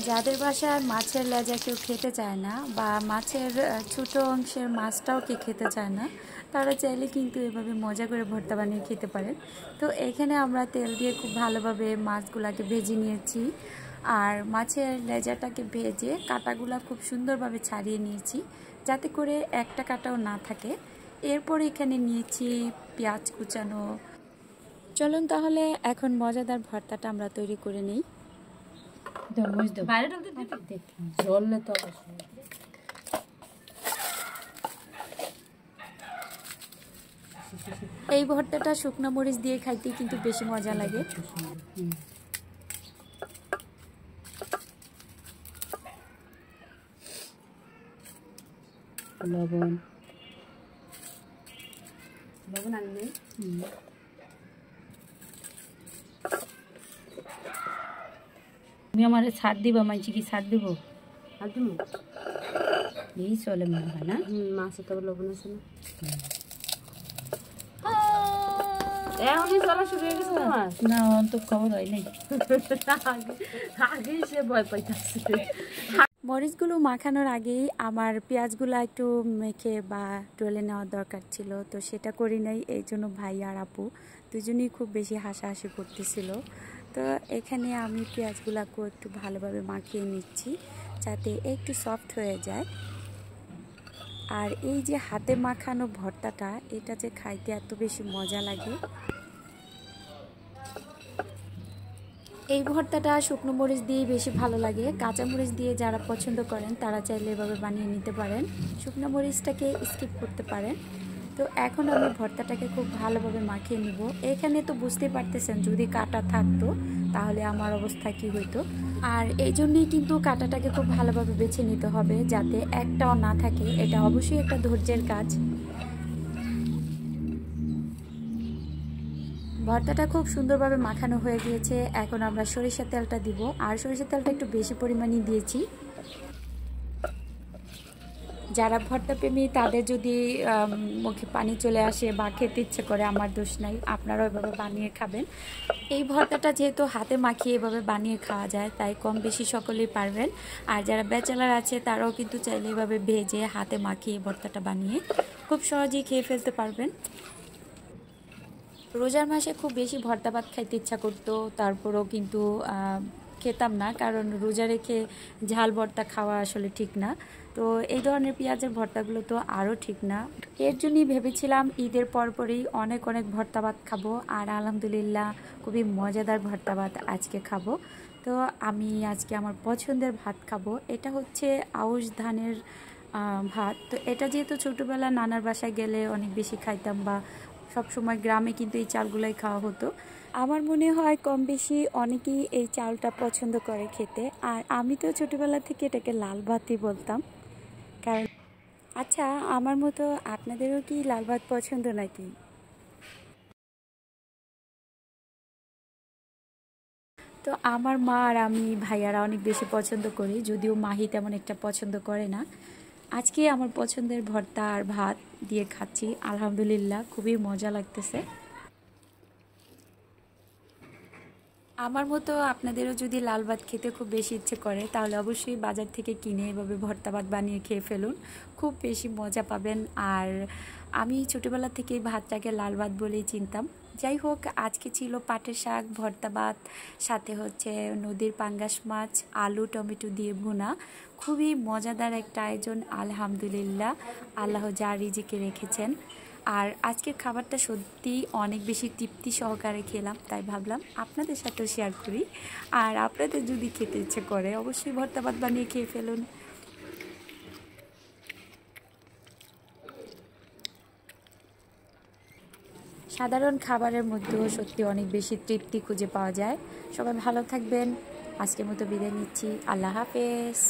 যাদের বাসায় মাছের লেজা কেউ খেতে চায় না বা মাছের ছোট অংশের মাছটাও কেউ খেতে চায় না, তারা চাইলে কিন্তু এভাবে মজা করে ভর্তা বানিয়ে খেতে পারেন। তো এখানে আমরা তেল দিয়ে খুব ভালোভাবে মাছগুলাকে ভেজে নিয়েছি, আর মাছের লেজাটাকে ভেজে কাঁটাগুলা খুব সুন্দরভাবে ছাড়িয়ে নিয়েছি যাতে করে একটা কাঁটাও না থাকে। এরপর এখানে নিয়েছি পেঁয়াজ কুচানো। চলুন তাহলে এখন মজাদার ভর্তাটা আমরা তৈরি করে নিই। এই ভর্তাটা শুকনো মরিচ দিয়ে খাইতে কিন্তু বেশি মজা লাগে। লবণ লবণ আনলে তুমি আমার ছাড় দিবা, মাইছি কি ছাড় দিব? আর দিব এই চলে মনে হয় না। মাছে তো লবণ আছে না, এখনই চলা শুরু হয়ে গেছে তোমার? না অন্ত খবর হয় নাই, আগেই সে ভয় পাইতেছে। মরিচগুলো মাখানোর আগেই আমার পেঁয়াজগুলো একটু মেখে বা ডলে নেওয়ার দরকার ছিল, তো সেটা করি নাই। এই জন্য ভাই আর আপু দুজনেই খুব বেশি হাসাহাসি করতেছিল। তো এখানে আমি পেঁয়াজগুলোকেও একটু ভালোভাবে মাখিয়ে নিচ্ছি যাতে একটু সফট হয়ে যায়। আর এই যে হাতে মাখানো ভর্তাটা, এটা যে খাইতে এত বেশি মজা লাগে। এই ভর্তাটা শুকনো মরিচ দিয়ে বেশি ভালো লাগে। কাঁচা মরিচ দিয়ে যারা পছন্দ করেন তারা চাইলে এভাবে বানিয়ে নিতে পারেন, শুকনো মরিচটাকে স্কিপ করতে পারেন। তো এখন আমি ভর্তাটাকে খুব ভালোভাবে মাখিয়ে নিব। এখানে তো বুঝতেই পারতেছেন যদি কাঁটা থাকতো তাহলে আমার অবস্থা কি হইতো। আর এই জন্যই কিন্তু কাঁটাটাকে খুব ভালোভাবে বেছে নিতে হবে যাতে একটাও না থাকে। এটা অবশ্যই একটা ধৈর্যের কাজ। ভর্তাটা খুব সুন্দরভাবে মাখানো হয়ে গিয়েছে। এখন আমরা সরিষার তেলটা দিব, আর সরিষার তেলটা একটু বেশি পরিমাণে দিয়েছি। যারা ভর্তা প্রেমী তাদের যদি মুখে পানি চলে আসে বা খেতে ইচ্ছে করে, আমার দোষ নাই, আপনারাও এভাবে বানিয়ে খাবেন। এই ভর্তাটা যেহেতু হাতে মাখিয়ে এভাবে বানিয়ে খাওয়া যায় তাই কম বেশি সকলেই পারবেন। আর যারা ব্যাচেলার আছে তারাও কিন্তু চাইলে এভাবে ভেজে হাতে মাখিয়ে ভর্তাটা বানিয়ে খুব সহজেই খেয়ে ফেলতে পারবেন। রোজার মাসে খুব বেশি ভর্তা ভাত খাইতে ইচ্ছা করতো, তারপরেও কিন্তু খেতাম না, কারণ রোজা রেখে ঝাল ভর্তা খাওয়া আসলে ঠিক না। তো এই ধরনের পেঁয়াজের ভর্তাগুলো তো আরও ঠিক না। এর জন্যই ভেবেছিলাম ঈদের পরপরই অনেক অনেক ভর্তা ভাত খাবো, আর আলহামদুলিল্লাহ খুবই মজাদার ভর্তা ভাত আজকে খাবো। তো আমি আজকে আমার পছন্দের ভাত খাবো। এটা হচ্ছে আউশ ধানের ভাত। তো এটা যেহেতু ছোটোবেলা নানার বাসায় গেলে অনেক বেশি খাইতাম, বা সবসময় গ্রামে কিন্তু এই চালগুলাই খাওয়া হতো। আমার মনে হয় কম বেশি অনেকেই এই চালটা পছন্দ করে খেতে, আর আমি তো ছোটোবেলা থেকে এটাকে লাল ভাতই বলতাম। কারণ আচ্ছা, আমার মতো আপনাদেরও কি লাল ভাত পছন্দ নাকি? তো আমার মা আর আমি ভাইয়ারা অনেক বেশি পছন্দ করি, যদিও মাহি তেমন একটা পছন্দ করে না। আজকে আমার পছন্দের ভর্তা আর ভাত দিয়ে খাচ্ছি, আলহামদুলিল্লাহ খুবই মজা লাগতেছে। আমার মতো আপনাদেরও যদি লাল ভাত খেতে খুব বেশি ইচ্ছে করে তাহলে অবশ্যই বাজার থেকে কিনে এভাবে ভর্তা ভাত বানিয়ে খেয়ে ফেলুন, খুব বেশি মজা পাবেন। আর আমি ছোটোবেলা থেকেই ভাতটাকে লাল ভাত বলেই চিনতাম। যাই হোক, আজকে ছিল পাটের শাক, ভর্তা ভাত, সাথে হচ্ছে নদীর পাঙ্গাস মাছ, আলু টমেটো দিয়ে ভুনা। খুবই মজাদার একটা আয়োজন, আলহামদুলিল্লাহ আল্লাহ যা রিজিকে রেখেছেন। আর আজকের খাবারটা সত্যি অনেক বেশি তৃপ্তি সহকারে খেলাম, তাই ভাবলাম আপনাদের সাথেও শেয়ার করি। আর আপনাদের যদি খেতে ইচ্ছে করে অবশ্যই ভর্তা ভাত বানিয়ে খেয়ে ফেলুন। সাধারণ খাবারের মধ্যেও সত্যি অনেক বেশি তৃপ্তি খুঁজে পাওয়া যায়। সবাই ভালো থাকবেন, আজকের মতো বিদায় নিচ্ছি, আল্লাহ হাফেজ।